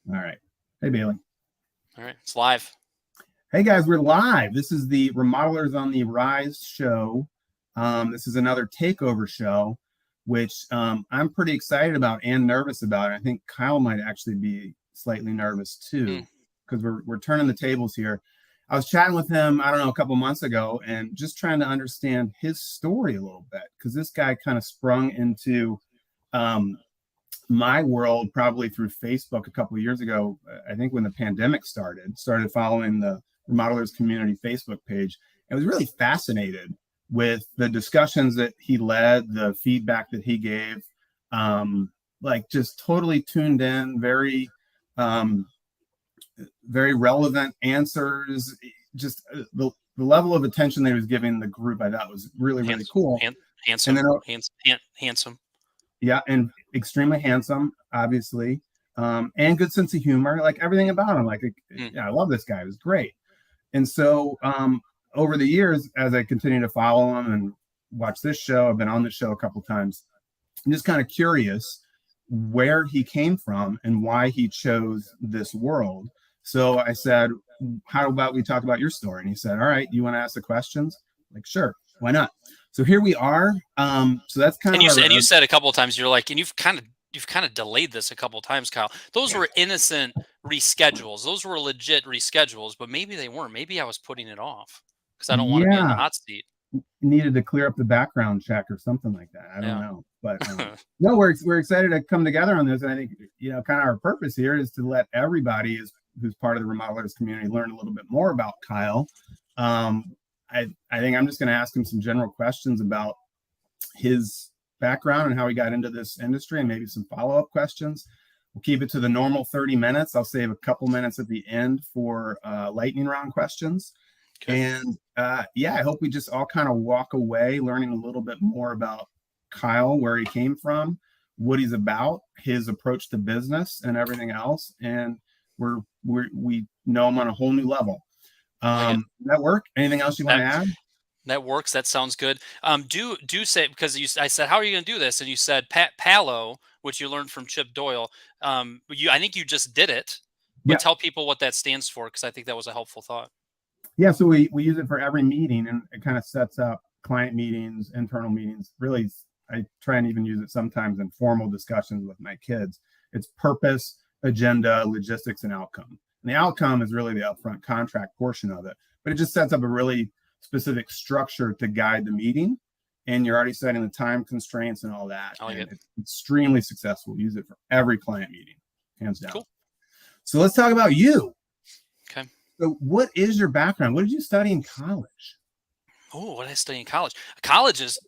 All right. Hey, Bailey. All right, it's live. Hey, guys, we're live. This is the Remodelers on the Rise show. This is another takeover show, which I'm pretty excited about and nervous about. I think Kyle might actually be slightly nervous too, because we're turning the tables here. I was chatting with him, I don't know, a couple months ago, and just trying to understand his story a little bit, because this guy kind of sprung into my world probably through Facebook a couple of years ago. I think when the pandemic started following the Remodelers community Facebook page. I was really fascinated with the discussions that he led, the feedback that he gave, like just totally tuned in, very relevant answers. Just the level of attention that he was giving the group, I thought was really cool. Handsome. Yeah, and extremely handsome, obviously, and good sense of humor. Like everything about him, I love this guy. It was great. And so over the years, as I continue to follow him and watch this show, I've been on this show a couple times. I'm just kind of curious where he came from and why he chose this world. So I said, how about we talk about your story? And he said, all right, you want to ask the questions? Like, sure, why not? So here we are. So that's kind of. And you said a couple of times, you're like, and you've kind of delayed this a couple of times, Kyle. Those were innocent reschedules. Those were legit reschedules, but maybe they weren't. Maybe I was putting it off because I don't want to be in the hot seat. Needed to clear up the background check or something like that. I don't know, but no, we're excited to come together on this. And I think, kind of our purpose here is to let everybody who's part of the Remodelers community learn a little bit more about Kyle. I think I'm just going to ask him some general questions about his background and how he got into this industry, and maybe some follow-up questions. We'll keep it to the normal 30 minutes. I'll save a couple minutes at the end for lightning round questions. Okay. And I hope we just all kind of walk away learning a little bit more about Kyle, where he came from, what he's about, his approach to business and everything else. And we know him on a whole new level. Does that work? Anything else you want to add? That works. That sounds good. Do say, because I said, how are you going to do this? And you said Palo, which you learned from Chip Doyle. I think you just did it. But tell people what that stands for, because I think that was a helpful thought. Yeah, so we use it for every meeting, and it kind of sets up client meetings, internal meetings. Really, I try and even use it sometimes in formal discussions with my kids. It's purpose, agenda, logistics, and outcome. And the outcome is really the upfront contract portion of it, but it just sets up a really specific structure to guide the meeting, and you're already setting the time constraints and all that. It's extremely successful. Use it for every client meeting, hands down. Cool. So let's talk about you. Okay. So what is your background? What did you study in college? Oh, what did I study in college? College is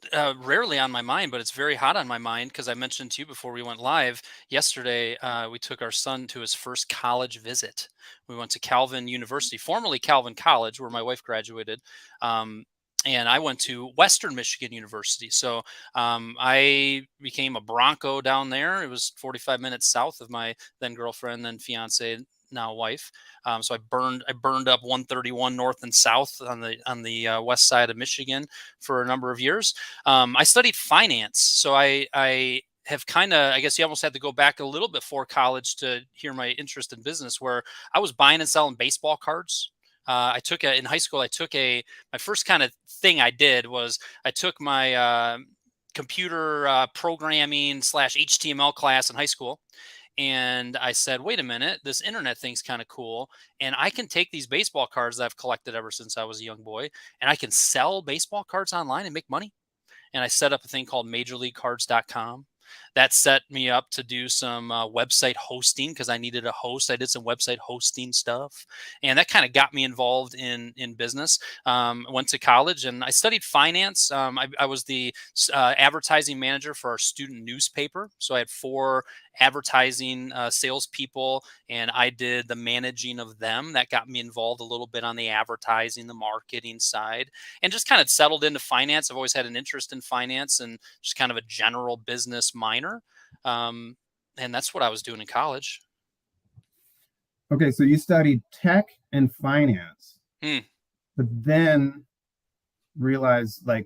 rarely on my mind, but it's very hot on my mind because I mentioned to you before we went live yesterday, we took our son to his first college visit. We went to Calvin University, formerly Calvin College, where my wife graduated. And I went to Western Michigan University. So I became a Bronco down there. It was 45 minutes south of my then girlfriend, then fiance, now wife. So I burned up 131 north and south on the west side of Michigan for a number of years. I studied finance. So I have kind of, I guess you almost had to go back a little bit before college to hear my interest in business, where I was buying and selling baseball cards. In high school, my first kind of thing I did was I took my computer programming / HTML class in high school. And I said, wait a minute, this internet thing's kind of cool. And I can take these baseball cards that I've collected ever since I was a young boy, and I can sell baseball cards online and make money. And I set up a thing called MajorLeagueCards.com. That set me up to do some website hosting, because I needed a host. I did some website hosting stuff, and that kind of got me involved in business. Went to college and I studied finance. I was the advertising manager for our student newspaper. So I had 4 advertising salespeople, and I did the managing of them. That got me involved a little bit on the advertising, the marketing side, and just kind of settled into finance. I've always had an interest in finance and just kind of a general business minor. And that's what I was doing in college. Okay, so you studied tech and finance, but then realized like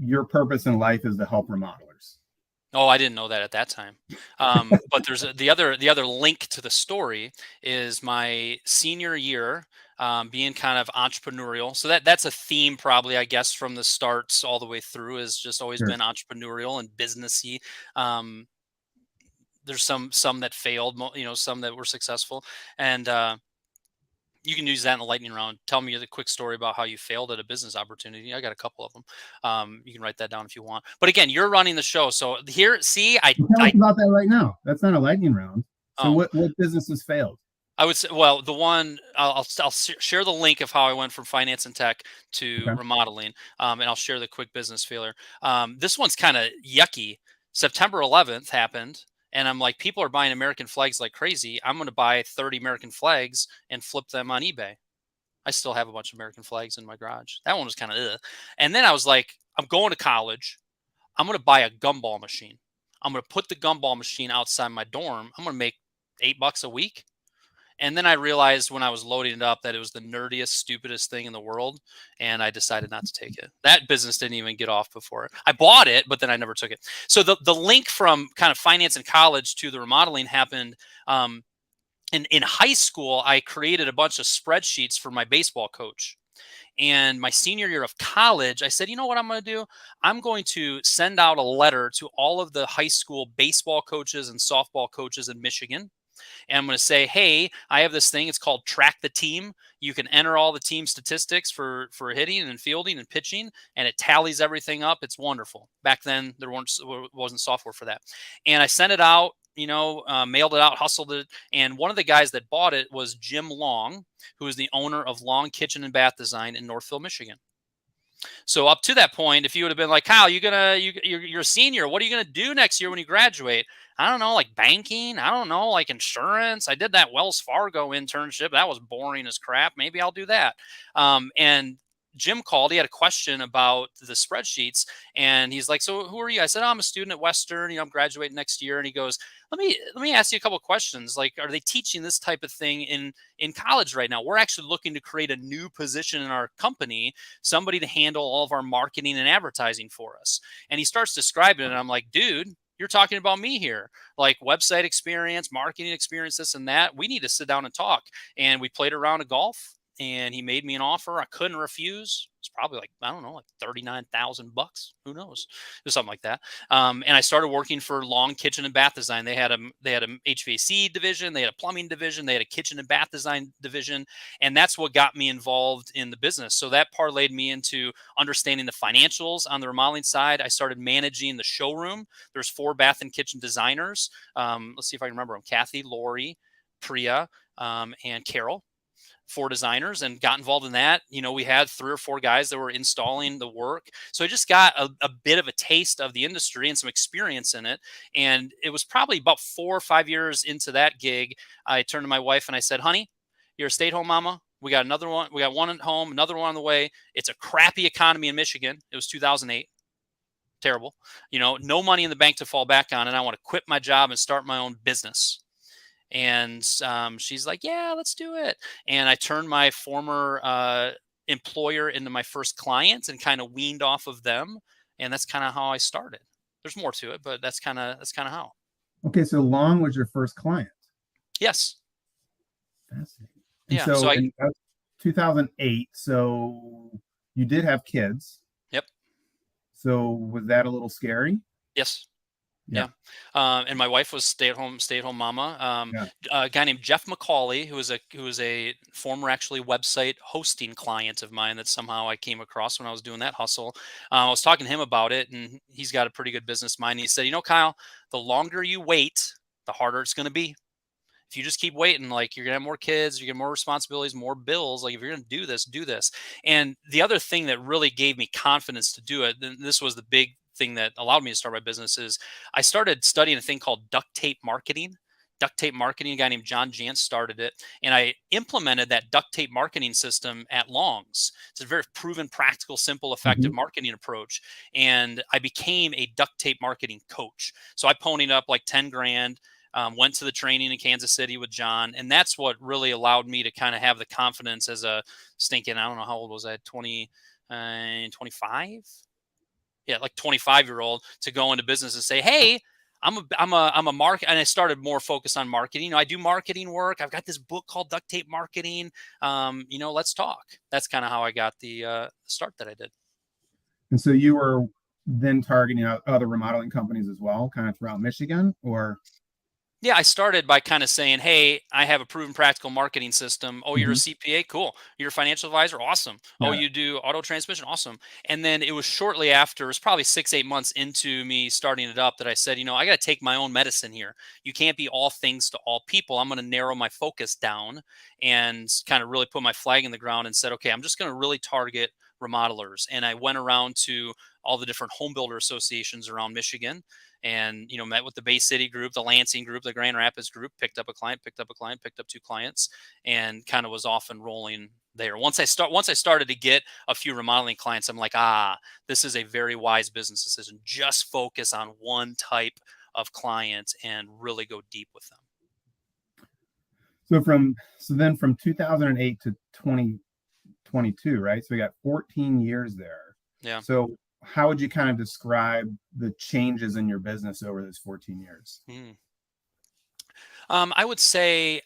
your purpose in life is to help remodelers. Oh, I didn't know that at that time. But there's the other link to the story is my senior year, being kind of entrepreneurial. So that's a theme probably, I guess, from the starts all the way through, has just always Sure. been entrepreneurial and businessy. Um, there's some that failed, some that were successful, and you can use that in the lightning round. Tell me the quick story about how you failed at a business opportunity. I got a couple of them. You can write that down if you want. But again, you're running the show, so here, see, Well, tell us about that right now. That's not a lightning round. So oh, what businesses failed? I would say, well, the one I'll share the link of how I went from finance and tech to Okay. remodeling, and I'll share the quick business failure. This one's kind of yucky. September 11th happened, and I'm like, people are buying American flags like crazy. I'm going to buy 30 American flags and flip them on eBay. I still have a bunch of American flags in my garage. That one was kind of ugh. And then I was like, I'm going to college. I'm going to buy a gumball machine. I'm going to put the gumball machine outside my dorm. I'm going to make $8 a week. And then I realized when I was loading it up that it was the nerdiest, stupidest thing in the world. And I decided not to take it. That business didn't even get off before it. I bought it, but then I never took it. So the link from kind of finance and college to the remodeling happened. In high school, I created a bunch of spreadsheets for my baseball coach. And my senior year of college, I said, you know what I'm going to do? I'm going to send out a letter to all of the high school baseball coaches and softball coaches in Michigan. And I'm going to say, hey, I have this thing. It's called Track the Team. You can enter all the team statistics for hitting and fielding and pitching, and it tallies everything up. It's wonderful. Back then, there wasn't software for that. And I sent it out, mailed it out, hustled it. And one of the guys that bought it was Jim Long, who is the owner of Long Kitchen and Bath Design in Northville, Michigan. So up to that point, if you would have been like, Kyle, you're a senior. What are you gonna do next year when you graduate? I don't know, like banking. I don't know, like insurance. I did that Wells Fargo internship. That was boring as crap. Maybe I'll do that. And Jim called. He had a question about the spreadsheets, and he's like, "So who are you?" I said, "I'm a student at Western. I'm graduating next year." And he goes, "Let me ask you a couple of questions. Like, are they teaching this type of thing in college right now? We're actually looking to create a new position in our company, somebody to handle all of our marketing and advertising for us." And he starts describing it, and I'm like, "Dude, you're talking about me here, like website experience, marketing experience, this and that. We need to sit down and talk." And we played a round of golf, and he made me an offer I couldn't refuse. It's probably like, I don't know, like $39,000. Who knows? It was something like that. And I started working for Long Kitchen and Bath Design. They had a HVAC division, they had a plumbing division, they had a kitchen and bath design division, and that's what got me involved in the business. So that parlayed me into understanding the financials on the remodeling side. I started managing the showroom. There's 4 bath and kitchen designers. Let's see if I can remember them: Kathy, Lori, Priya, and Carol. 4 designers, and got involved in that. We had 3 or 4 guys that were installing the work. So I just got a bit of a taste of the industry and some experience in it. And it was probably about 4 or 5 years into that gig, I turned to my wife and I said, honey, you're a stay-at-home mama. We got another one. We got one at home, another one on the way. It's a crappy economy in Michigan. It was 2008. Terrible. No money in the bank to fall back on. And I want to quit my job and start my own business. And she's like, yeah, let's do it. And I turned my former employer into my first client and kind of weaned off of them. And that's kind of how I started. There's more to it, but that's kind of how. Okay, so Long was your first client. Yes. Fascinating. And Yeah. So so in 2008, so you did have kids. yep. So was that a little scary? Yes. Yeah. Yeah. And my wife was stay-at-home mama. Yeah. A guy named Jeff McCauley, who was a former actually website hosting client of mine that somehow I came across when I was doing that hustle. I was talking to him about it, and he's got a pretty good business mind. He said, Kyle, the longer you wait, the harder it's going to be. If you just keep waiting, like, you're gonna have more kids, you get more responsibilities, more bills. Like, if you're gonna do this, do this. And the other thing that really gave me confidence to do it, and this was the big thing that allowed me to start my business, is I started studying a thing called duct tape marketing. Duct tape marketing, a guy named John Jantz started it, and I implemented that duct tape marketing system at Long's. It's a very proven, practical, simple, effective Mhm. marketing approach. And I became a duct tape marketing coach. So I ponied up like 10 grand, went to the training in Kansas City with John. And that's what really allowed me to kind of have the confidence as a stinking, I don't know, how old was I? 25? like 25-year-old to go into business and say, hey, I'm a market, and I started more focused on marketing. I do marketing work. I've got this book called Duct Tape Marketing. Let's talk. That's kind of how I got the start that I did. And so you were then targeting other remodeling companies as well, kind of throughout Michigan, or? Yeah, I started by kind of saying, hey, I have a proven practical marketing system. Oh, you're a Mhm. CPA? Cool. You're a financial advisor? Awesome. Oh, Yeah. you do auto transmission? Awesome. And then it was shortly after, it was probably 6, 8 months into me starting it up, that I said, I got to take my own medicine here. You can't be all things to all people. I'm going to narrow my focus down and kind of really put my flag in the ground and said, okay, I'm just going to really target remodelers. And I went around to all the different home builder associations around Michigan, and met with the Bay City group, the Lansing group, the Grand Rapids group, picked up a client, picked up a client, picked up 2 clients, and kind of was off and rolling there. Once I started to get a few remodeling clients, I'm like, this is a very wise business decision. Just focus on one type of client and really go deep with them. So then from 2008 to 2022, right? So we got 14 years there. Yeah. So how would you kind of describe the changes in your business over those 14 years? I would say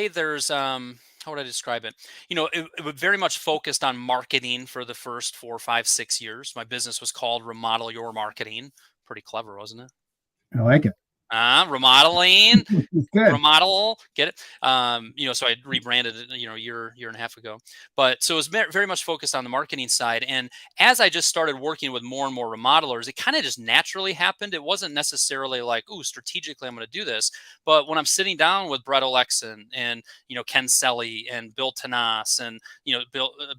there's how would I describe it? It would very much focused on marketing for the first 4, 5, 6 years. My business was called Remodel Your Marketing. Pretty clever, wasn't it? I like it. Remodeling, It's good. remodel, get it? So I rebranded it, year and a half ago. But so it was very much focused on the marketing side. And as I just started working with more and more remodelers, it kind of just naturally happened. It wasn't necessarily like, ooh, strategically I'm going to do this. But when I'm sitting down with Brett Olexon and Ken Selly and Bill Tanas and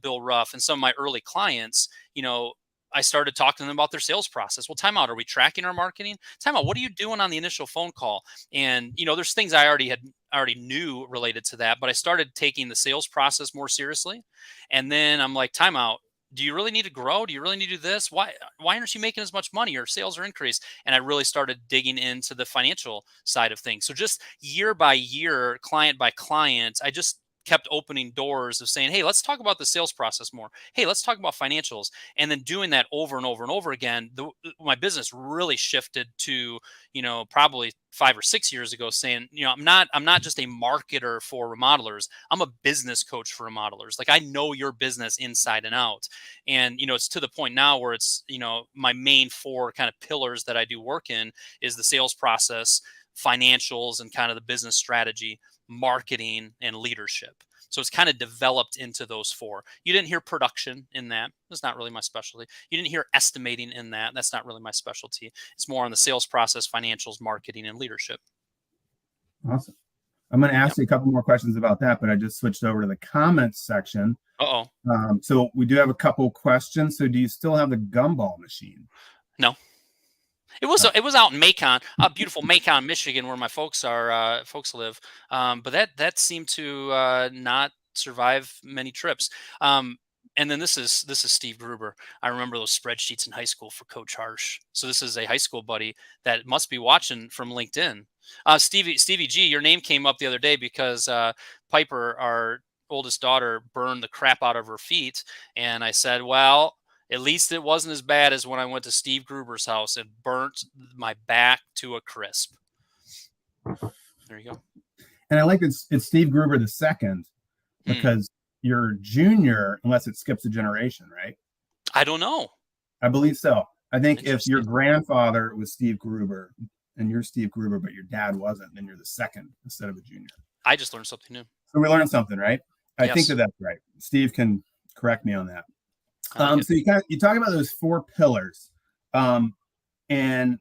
Bill Ruff and some of my early clients, I started talking to them about their sales process. Well, time out. Are we tracking our marketing? Time out. What are you doing on the initial phone call? And there's things I already knew related to that, but I started taking the sales process more seriously. And then I'm like, time out. Do you really need to grow? Do you really need to do this? Why aren't you making as much money? Your sales are increased. And I really started digging into the financial side of things. So just year by year, client by client, I just kept opening doors of saying, hey, let's talk about the sales process more. Hey, let's talk about financials. And then doing that over and over and over again, my business really shifted to, probably 5 or 6 years ago, saying, I'm not just a marketer for remodelers. I'm a business coach for remodelers. Like, I know your business inside and out. And, it's to the point now where it's, my main 4 kind of pillars that I do work in is the sales process, financials, and kind of the business strategy, marketing, and leadership. So it's kind of developed into those 4. You didn't hear production in that. That's not really my specialty. You didn't hear estimating in that. That's not really my specialty. It's more on the sales process, financials, marketing, and leadership. Awesome. I'm going to ask you a couple more questions about that, but I just switched over to the comments section. So we do have a couple questions. So do you still have the Gumball Machine? No. It was out in Macon, beautiful Macon, Michigan, where my folks live. But that seemed to not survive many trips. And then this is Steve Gruber. I remember those spreadsheets in high school for Coach Harsh. So this is a high school buddy that must be watching from LinkedIn. Stevie G, your name came up the other day because Piper, our oldest daughter, burned the crap out of her feet, and I said, well, at least it wasn't as bad as when I went to Steve Gruber's house and burnt my back to a crisp. There you go. And I like it's Steve Gruber the second, because you're junior unless it skips a generation, right? I don't know. I believe so. I think if your grandfather was Steve Gruber and you're Steve Gruber, but your dad wasn't, then you're the second instead of a junior. I just learned something new. So we learned something, right? I think that's right. Steve can correct me on that. So you talk about those 4 pillars, and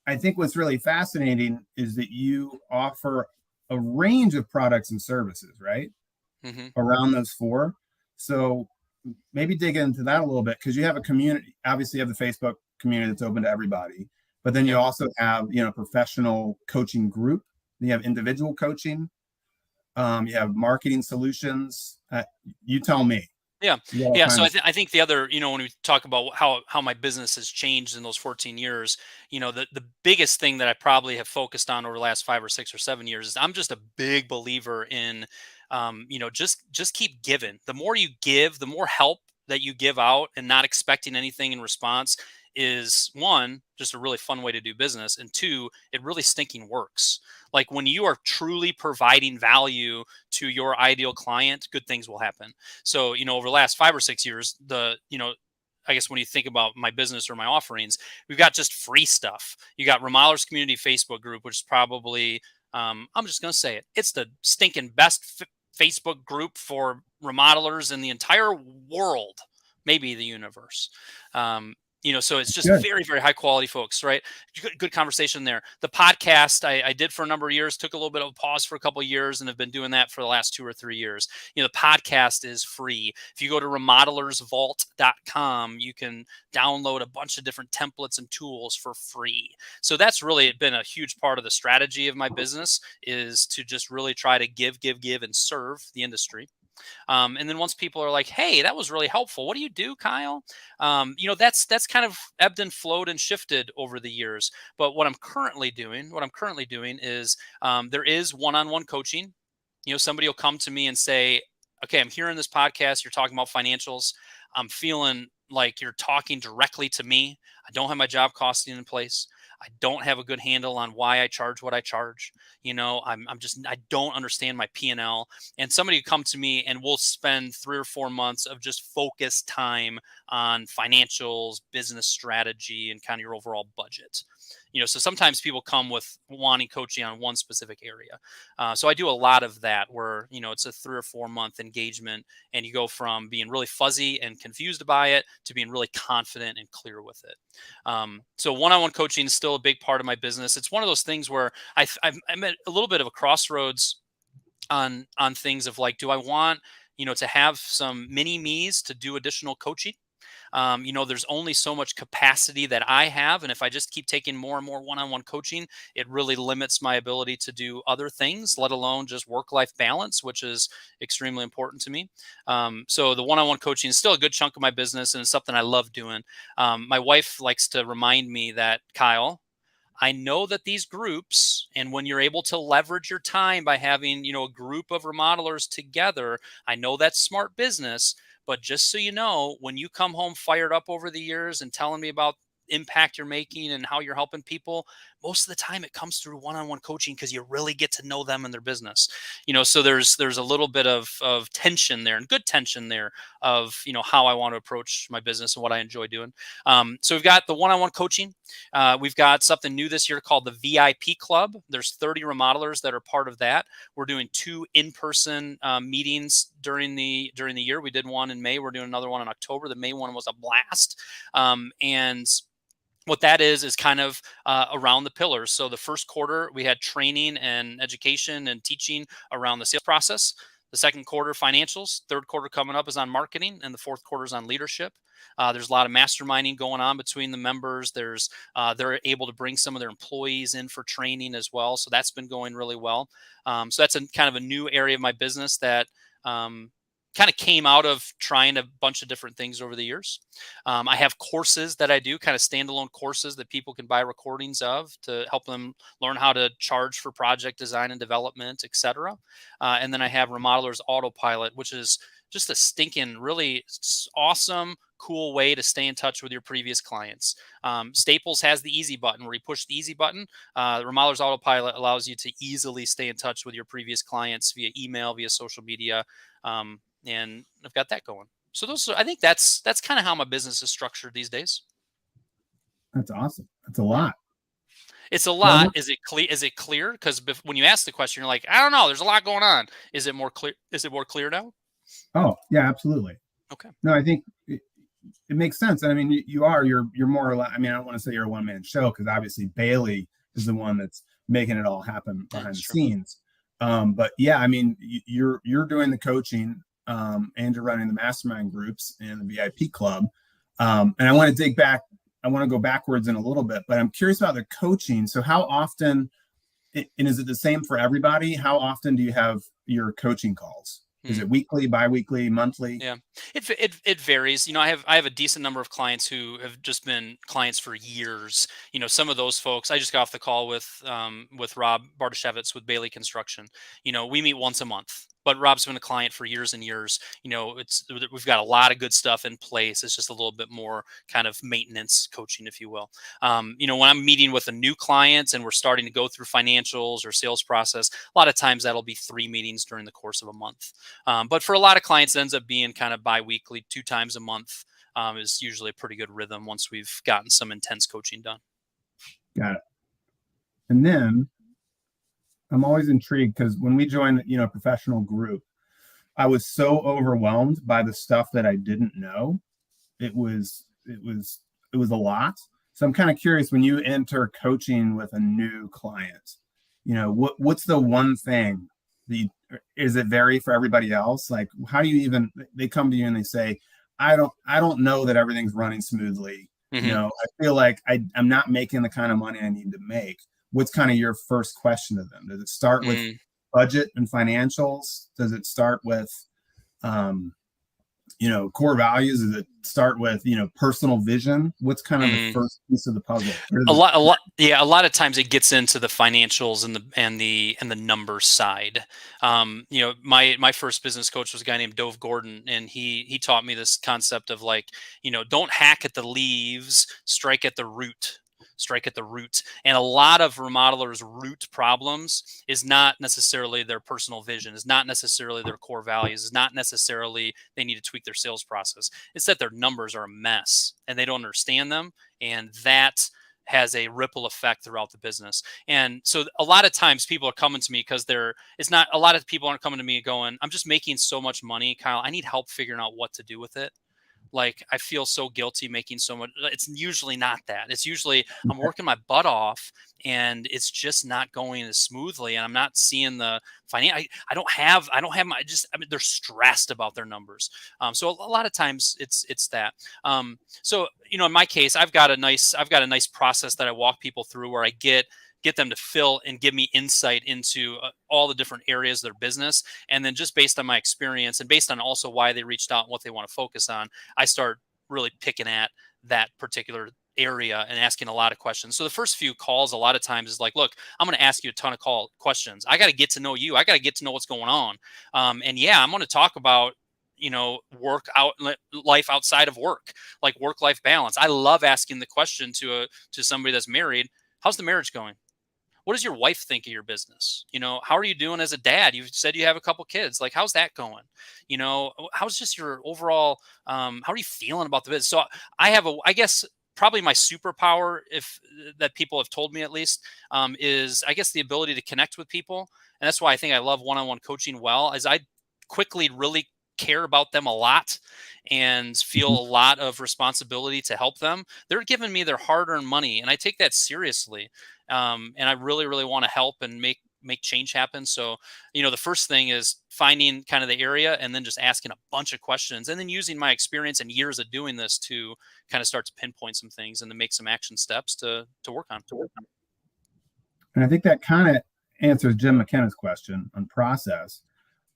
I think what's really fascinating is that you offer a range of products and services, right? Around those 4. So maybe dig into that a little bit, because you have a community. Obviously, you have the Facebook community that's open to everybody, but then you also have professional coaching group. You have individual coaching. You have marketing solutions. You tell me. Yeah. So I think the other, when we talk about how my business has changed in those 14 years, the biggest thing that I probably have focused on over the last 5 or 6 or 7 years is I'm just a big believer in, just keep giving. The more you give, the more help that you give out and not expecting anything in response, is, one, just a really fun way to do business, and two, it really stinking works. Like when you are truly providing value to your ideal client, good things will happen. So, over the last 5 or 6 years, I guess when you think about my business or my offerings, we've got just free stuff. You got Remodelers Community Facebook group, which is probably, I'm just going to say it, it's the stinking best Facebook group for remodelers in the entire world, maybe the universe. So it's just Good. very, very high quality folks, right? Good conversation there. The podcast I did for a number of years, took a little bit of a pause for a couple of years, and have been doing that for the last 2 or 3 years. The podcast is free. If you go to remodelersvault.com, you can download a bunch of different templates and tools for free. So that's really been a huge part of the strategy of my business, is to just really try to give, and serve the industry. And then once people are like, "Hey, that was really helpful. What do you do, Kyle?" That's kind of ebbed and flowed and shifted over the years. But what I'm currently doing is, there is one-on-one coaching. Somebody will come to me and say, "Okay, I'm hearing this podcast. You're talking about financials. I'm feeling like you're talking directly to me. I don't have my job costing in place. I don't have a good handle on why I charge what I charge. I don't understand my P&L." And somebody would come to me and we'll spend 3 or 4 months of just focused time on financials, business strategy, and kind of your overall budget. So sometimes people come with wanting coaching on one specific area. So I do a lot of that where, it's a 3 or 4 month engagement, and you go from being really fuzzy and confused by it to being really confident and clear with it. So one-on-one coaching is still a big part of my business. It's one of those things where I'm at a little bit of a crossroads on things of like, do I want, to have some mini me's to do additional coaching? There's only so much capacity that I have. And if I just keep taking more and more one-on-one coaching, it really limits my ability to do other things, let alone just work-life balance, which is extremely important to me. So the one-on-one coaching is still a good chunk of my business, and it's something I love doing. My wife likes to remind me that, Kyle, I know that these groups, and when you're able to leverage your time by having, a group of remodelers together, I know that's smart business. But just so you know, when you come home fired up over the years and telling me about impact you're making and how you're helping people, most of the time it comes through one-on-one coaching, because you really get to know them and their business. So there's a little bit of tension there, and good tension there, of how I want to approach my business and what I enjoy doing. So we've got the one-on-one coaching. We've got something new this year called the VIP Club. There's 30 remodelers that are part of that. We're doing 2 in-person meetings during the year. We did one in May. We're doing another one in October. The May one was a blast. And what that is kind of around the pillars. So the first quarter, we had training and education and teaching around the sales process. The second quarter, financials. Third quarter coming up is on marketing, and the fourth quarter is on leadership. There's a lot of masterminding going on between the members. They're able to bring some of their employees in for training as well. So that's been going really well. So that's kind of a new area of my business that kind of came out of trying a bunch of different things over the years. I have courses that I do, kind of standalone courses that people can buy recordings of to help them learn how to charge for project design and development, etc. And then I have Remodelers Autopilot, which is just a stinking, really awesome, cool way to stay in touch with your previous clients. Staples has the easy button, where you push the easy button. The Remodelers Autopilot allows you to easily stay in touch with your previous clients via email, via social media. And I've got that going. So I think that's kind of how my business is structured these days. That's awesome. That's a lot. It's a lot. Is it clear? Is it clear? Because when you ask the question, you're like, I don't know. There's a lot going on. Is it more clear? Is it more clear now? Oh yeah, absolutely. Okay. No, I think it makes sense. I mean, you're more or less. I mean, I don't want to say you're a one-man show, because obviously Bailey is the one that's making it all happen behind the scenes. But yeah, I mean, you're doing the coaching. And you're running the mastermind groups and the VIP club. And I want to dig back. I want to go backwards in a little bit, but I'm curious about the coaching. So how often, and is it the same for everybody? How often do you have your coaching calls? Is it weekly, bi-weekly, monthly? Yeah, it varies. I have a decent number of clients who have just been clients for years. Some of those folks, I just got off the call with Rob Bartashevitz with Bailey Construction. We meet once a month. but Rob's been a client for years and years. We've got a lot of good stuff in place. It's just a little bit more kind of maintenance coaching, if you will. When I'm meeting with a new client and we're starting to go through financials or sales process, a lot of times that'll be 3 meetings during the course of a month. But for a lot of clients, it ends up being kind of bi-weekly, 2 times a month. Is usually a pretty good rhythm once we've gotten some intense coaching done. Got it. And then I'm always intrigued because when we joined, a professional group, I was so overwhelmed by the stuff that I didn't know. It was a lot. So I'm kind of curious, when you enter coaching with a new client, what's the one thing that is it vary for everybody else? Like, how do you even, they come to you and they say, I don't know that everything's running smoothly. Mm-hmm. I feel like I'm not making the kind of money I need to make. What's kind of your first question to them? Does it start with budget and financials? Does it start with core values? Does it start with personal vision? What's kind of the first piece of the puzzle? A lot of times it gets into the financials and the numbers side. My first business coach was a guy named Dove Gordon, and he taught me this concept of, like, don't hack at the leaves, strike at the root. And a lot of remodelers' root problems is not necessarily their personal vision, is not necessarily their core values, is not necessarily they need to tweak their sales process. It's that their numbers are a mess and they don't understand them, and that has a ripple effect throughout the business. And so a lot of times people are coming to me because a lot of people aren't coming to me going, I'm just making so much money, Kyle, I need help figuring out what to do with it. Like, I feel so guilty making so much. It's usually not that. It's usually I'm working my butt off and it's just not going as smoothly, and I'm not seeing the financial. I don't have they're stressed about their numbers. So a lot of times it's that. So in my case, I've got a nice process that I walk people through where I get them to fill and give me insight into all the different areas of their business. And then, just based on my experience and based on also why they reached out and what they want to focus on, I start really picking at that particular area and asking a lot of questions. So the first few calls, a lot of times, is like, look, I'm going to ask you a ton of questions. I got to get to know you. I got to get to know what's going on. And yeah, I'm going to talk about life outside of work, like work-life balance. I love asking the question to somebody that's married. How's the marriage going? What does your wife think of your business? How are you doing as a dad? You said you have a couple kids. Like, how's that going? How's just your overall, how are you feeling about the business? So I guess probably my superpower, if that people have told me at least, is, I guess, the ability to connect with people. And that's why I think I love one-on-one coaching well, as I quickly really care about them a lot and feel a lot of responsibility to help them. They're giving me their hard-earned money, and I take that seriously. And I really, really want to help and make change happen. So, the first thing is finding kind of the area and then just asking a bunch of questions, and then using my experience and years of doing this to kind of start to pinpoint some things and to make some action steps to work on. And I think that kind of answers Jim McKenna's question on process.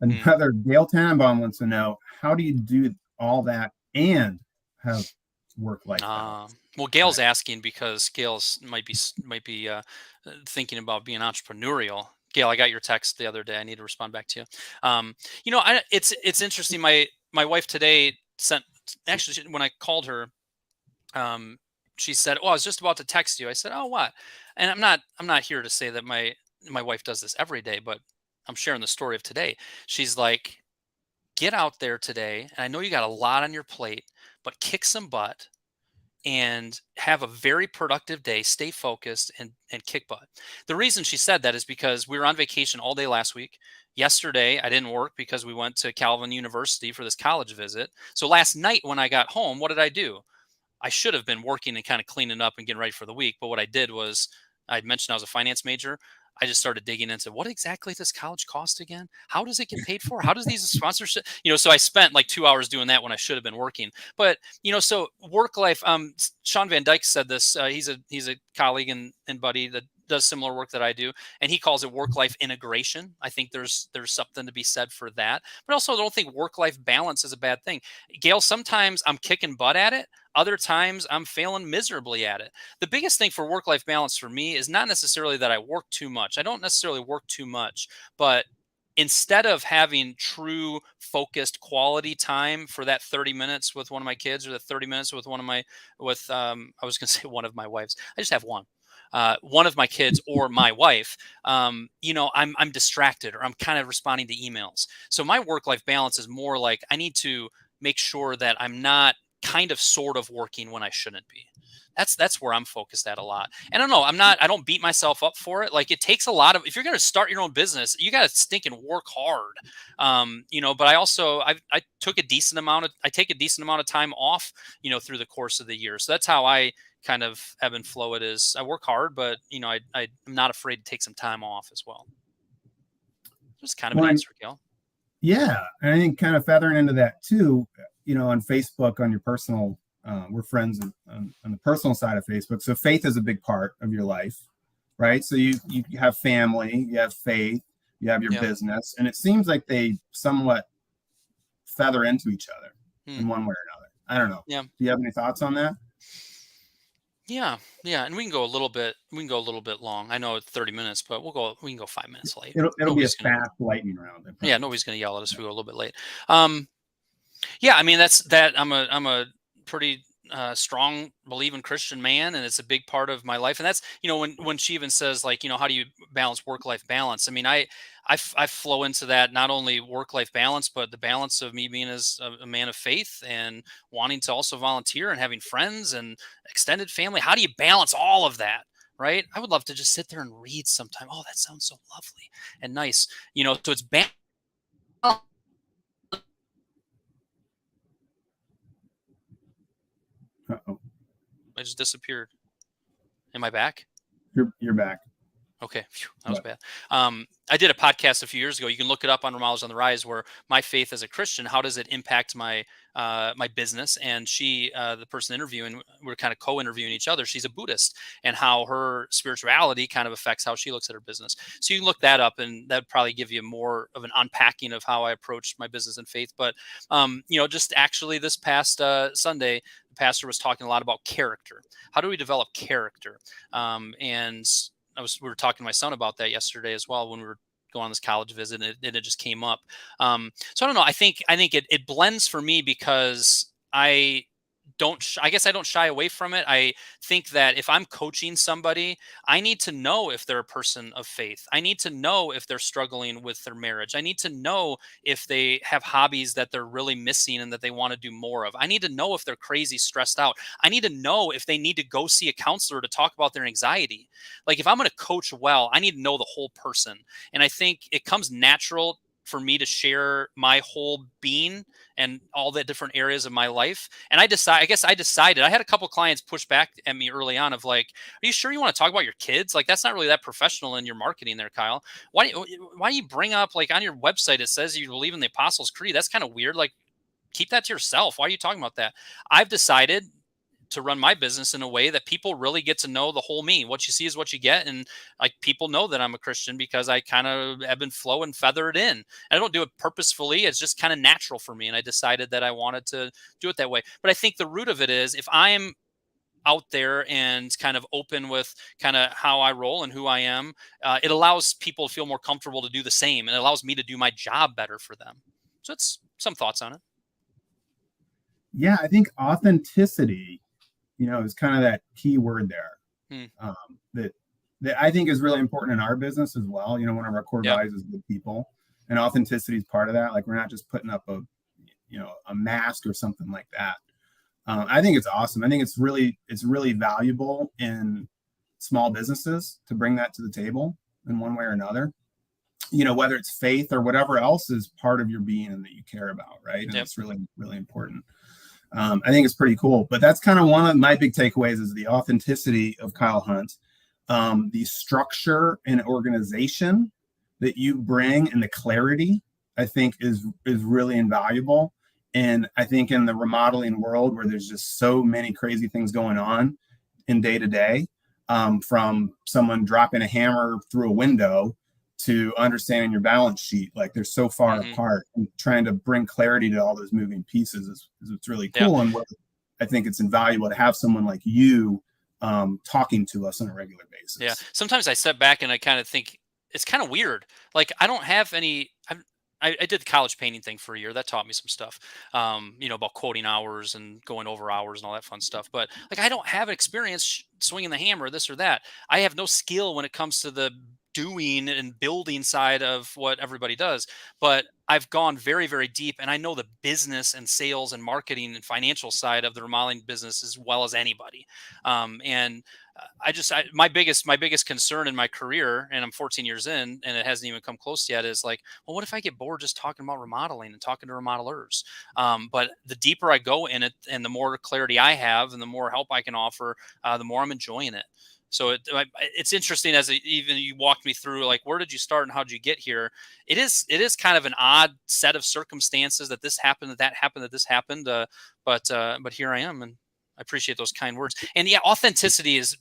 Another Gail Tannenbaum wants to know, how do you do all that and have work-life balance? Well, Gail's asking because Gail might be thinking about being entrepreneurial. Gail, I got your text the other day. I need to respond back to you. It's interesting. My wife today actually, when I called her, she said, "Oh, I was just about to text you." I said, "Oh, what?" And I'm not here to say that my wife does this every day, but I'm sharing the story of today. She's like, "Get out there today. And I know you got a lot on your plate, but kick some butt and have a very productive day, stay focused, and kick butt." The reason she said that is because we were on vacation all day last week. Yesterday, I didn't work because we went to Calvin University for this college visit. So last night when I got home, what did I do? I should have been working and kind of cleaning up and getting ready for the week. But what I did was, I'd mentioned I was a finance major. I just started digging into, what exactly does college cost again? How does it get paid for? How does these sponsorship, so I spent like 2 hours doing that when I should have been working. But, so work life, Sean Van Dyke said this, he's a colleague and buddy that does similar work that I do, and he calls it work-life integration. I think there's something to be said for that, but also I don't think work-life balance is a bad thing. Gail, sometimes I'm kicking butt at it. Other times I'm failing miserably at it. The biggest thing for work-life balance for me is not necessarily that I work too much. I don't necessarily work too much, but instead of having true focused quality time for that 30 minutes with one of my kids, or the 30 minutes with I was going to say one of my wives. I just have one of my kids or my wife, I'm distracted, or I'm kind of responding to emails. So my work-life balance is more like I need to make sure that I'm not kind of sort of working when I shouldn't be. That's where I'm focused at a lot. And I don't know, I don't beat myself up for it. Like, it takes a lot of, if you're going to start your own business, you got to stink and work hard. But I take a decent amount of time off, through the course of the year. So that's how I kind of ebb and flow. It is, I work hard, but I'm not afraid to take some time off as well. Just kind of an answer, Gil. Yeah. And I think kind of feathering into that too, on Facebook, on your personal, we're friends on the personal side of Facebook. So faith is a big part of your life, right? So you have family, you have faith, you have your business, and it seems like they somewhat feather into each other in one way or another. I don't know. Yeah. Do you have any thoughts on that? Yeah. And we can go a little bit long. I know it's 30 minutes, but we can go 5 minutes late. It'll be a fast lightning round. Yeah. Nobody's going to yell at us if we go a little bit late. Yeah. I mean, I'm a pretty strong believing Christian man, and it's a big part of my life. And that's, when she even says, like, how do you balance work-life balance? I mean, I flow into that, not only work-life balance, but the balance of me being as a man of faith and wanting to also volunteer and having friends and extended family. How do you balance all of that? Right. I would love to just sit there and read sometime. Oh, that sounds so lovely and nice. So it's balance. Uh-oh. I just disappeared. Am I back? You're back. Okay. Phew, that was bad. I did a podcast a few years ago. You can look it up on Remodelers on the Rise, where my faith as a Christian, how does it impact my business? And she, the person interviewing, we're kind of co-interviewing each other. She's a Buddhist, and how her spirituality kind of affects how she looks at her business. So you can look that up, and that'd probably give you more of an unpacking of how I approached my business and faith. But, just actually this past Sunday, the pastor was talking a lot about character. How do we develop character? And we were talking to my son about that yesterday as well, when we were going on this college visit, and it just came up. So I don't know. I think it blends for me, because I guess I don't shy away from it. I think that if I'm coaching somebody, I need to know if they're a person of faith. I need to know if they're struggling with their marriage. I need to know if they have hobbies that they're really missing and that they want to do more of. I need to know if they're crazy stressed out. I need to know if they need to go see a counselor to talk about their anxiety. Like, if I'm going to coach well, I need to know the whole person. And I think it comes natural for me to share my whole being and all the different areas of my life. And I decided, I had a couple clients push back at me early on of like, are you sure you want to talk about your kids? Like, that's not really that professional in your marketing there, Kyle. Why do you bring up, like, on your website, it says you believe in the Apostles' Creed. That's kind of weird. Like, keep that to yourself. Why are you talking about that? I've decided to run my business in a way that people really get to know the whole me. What you see is what you get. And like, people know that I'm a Christian because I kind of ebb and flow and feather it in. I don't do it purposefully. It's just kind of natural for me. And I decided that I wanted to do it that way. But I think the root of it is, if I'm out there and kind of open with kind of how I roll and who I am, it allows people to feel more comfortable to do the same. And it allows me to do my job better for them. So it's some thoughts on it. Yeah, I think authenticity, is kind of that key word there. That I think is really important in our business as well. One of our core values is good people, and authenticity is part of that. Like, we're not just putting up a mask or something like that. I think it's awesome. I think it's really valuable in small businesses to bring that to the table in one way or another. Whether it's faith or whatever else is part of your being and that you care about, right? And it's really, really important. I think it's pretty cool. But that's kind of one of my big takeaways, is the authenticity of Kyle Hunt, the structure and organization that you bring, and the clarity, I think is really invaluable. And I think in the remodeling world, where there's just so many crazy things going on in day to day, from someone dropping a hammer through a window to understanding your balance sheet, like, they're so far apart, and trying to bring clarity to all those moving pieces is what's really cool. And what I think it's invaluable to have someone like you talking to us on a regular basis. Yeah. Sometimes I step back and I kind of think, it's kind of weird. Like I don't have any. I did the college painting thing for a year. That taught me some stuff, about quoting hours and going over hours and all that fun stuff. But like, I don't have experience swinging the hammer, this or that. I have no skill when it comes to the doing and building side of what everybody does. But I've gone very, very deep, and I know the business and sales and marketing and financial side of the remodeling business as well as anybody. And my biggest concern in my career, and I'm 14 years in, and it hasn't even come close yet, is like, well, what if I get bored just talking about remodeling and talking to remodelers? But the deeper I go in it, and the more clarity I have, and the more help I can offer, the more I'm enjoying it. So it's interesting as even you walked me through, like, where did you start and how did you get here? It is kind of an odd set of circumstances that this happened, that happened, that this happened. But here I am, and I appreciate those kind words. And yeah, authenticity is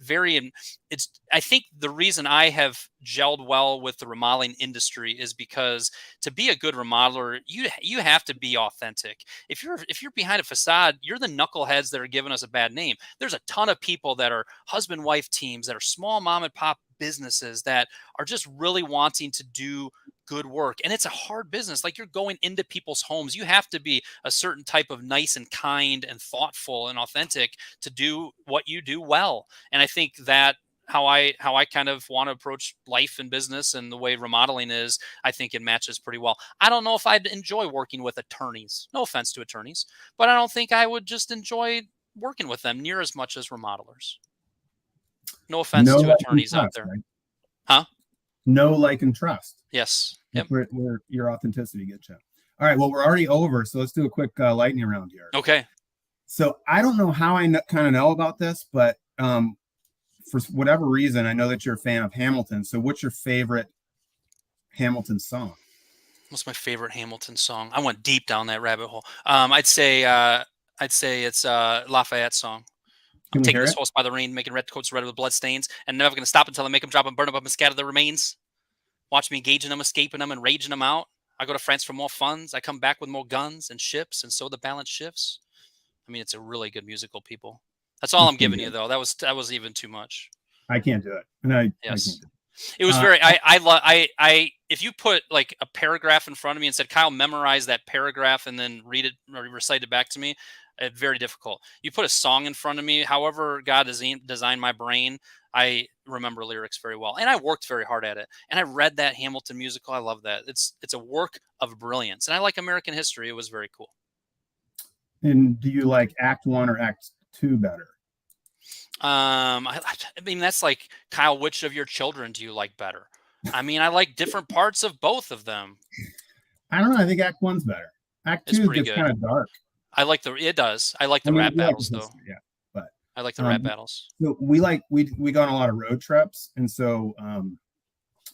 I think the reason I have gelled well with the remodeling industry is because to be a good remodeler, you have to be authentic. If you're behind a facade, you're the knuckleheads that are giving us a bad name. There's a ton of people that are husband-wife teams, that are small mom and pop businesses that are just really wanting to do good work. And it's a hard business. Like, you're going into people's homes. You have to be a certain type of nice and kind and thoughtful and authentic to do what you do well. And I think that how I kind of want to approach life and business and the way remodeling is, I think it matches pretty well. I don't know if I'd enjoy working with attorneys. No offense to attorneys, but I don't think I would just enjoy working with them near as much as remodelers. No offense to attorneys out there. Right? Huh? Know, like, and trust. Yes. Yep. Where your authenticity gets you. All right. Well, we're already over, so let's do a quick lightning round here. Okay. So I don't know how I kind of know about this, but for whatever reason, I know that you're a fan of Hamilton. So what's your favorite Hamilton song? What's my favorite Hamilton song? I went deep down that rabbit hole. I'd say it's Lafayette's song. I'm taking this horse by the rein, making red coats red with blood stains, and never going to stop until I make them drop and burn them up and scatter the remains. Watch me engaging them, escaping them, and raging them out. I go to France for more funds. I come back with more guns and ships, and so the balance shifts. I mean, it's a really good musical, people. That's all I'm giving you, though. That was even too much. I can't do it. And yes. It was very. I if you put like a paragraph in front of me and said, Kyle, memorize that paragraph and then read it or recite it back to me, very difficult. You put a song in front of me, however God designed my brain, I remember lyrics very well, and I worked very hard at it. And I read that Hamilton musical. I love that. It's a work of brilliance, and I like American history. It was very cool. And do you like Act 1 or Act 2 better? I mean, that's like, Kyle, which of your children do you like better? I mean, I like different parts of both of them. I don't know. I think Act 1's better. Act 2 gets kind of dark. It does. I like the rap battles, though. Yeah, but I like the rap battles. So we go on a lot of road trips, and so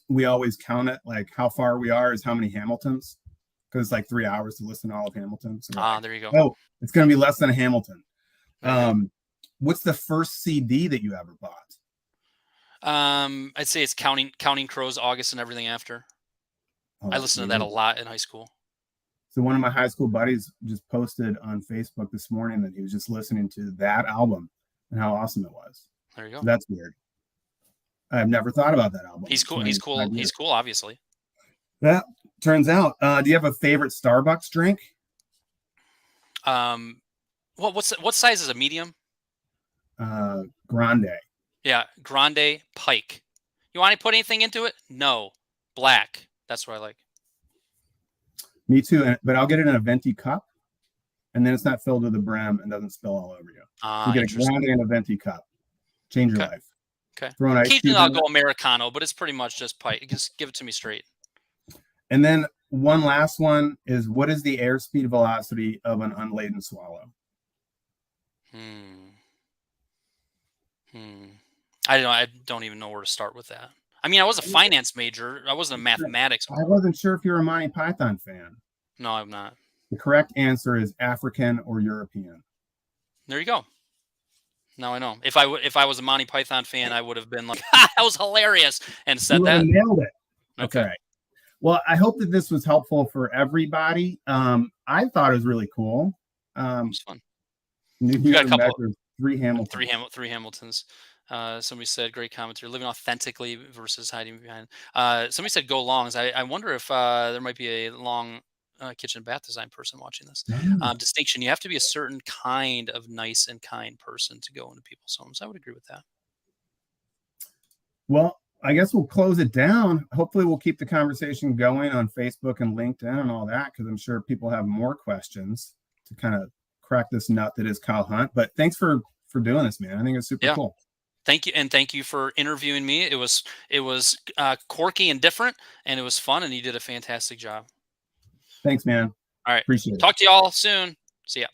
we always count it, like how far we are is how many Hamiltons, because it's like 3 hours to listen to all of Hamilton. So there you go. Oh, it's going to be less than a Hamilton. What's the first CD that you ever bought? I'd say it's Counting Crows, August, and Everything After. I listened to that a lot in high school. So one of my high school buddies just posted on Facebook this morning that he was just listening to that album and how awesome it was. There you go. So that's weird. I've never thought about that album. He's cool. He's cool. He's cool, obviously. That turns out. Do you have a favorite Starbucks drink? What size is a medium? Grande. Yeah, Grande Pike. You want to put anything into it? No. Black. That's what I like. Me too, but I'll get it in a venti cup, and then it's not filled to the brim and doesn't spill all over you. You get a Grande in a venti cup. Change your life. Okay. Occasionally I'll go Americano, but it's pretty much just Pike. Just give it to me straight. And then one last one is, what is the airspeed velocity of an unladen swallow? I don't even know where to start with that. I mean, I was a finance major. I wasn't a mathematics. I wasn't sure if you're a Monty Python fan. No, I'm not. The correct answer is African or European. There you go. Now I know. If I was a Monty Python fan, I would have been like, that was hilarious, and said that. Nailed it. Okay. Well, I hope that this was helpful for everybody. I thought it was really cool. It was fun. You got a couple. Three Hamiltons. Three Hamiltons. Somebody said, great commentary, living authentically versus hiding behind. Somebody said, go longs. I wonder if there might be a long kitchen and bath design person watching this. Mm. Distinction. You have to be a certain kind of nice and kind person to go into people's homes. I would agree with that. Well, I guess we'll close it down. Hopefully, we'll keep the conversation going on Facebook and LinkedIn and all that, because I'm sure people have more questions to kind of crack this nut that is Kyle Hunt. But thanks for doing this, man. I think it's super cool. Thank you, and thank you for interviewing me. It was quirky and different, and it was fun, and you did a fantastic job. Thanks, man. All right, Appreciate it. talk to you all soon. See ya.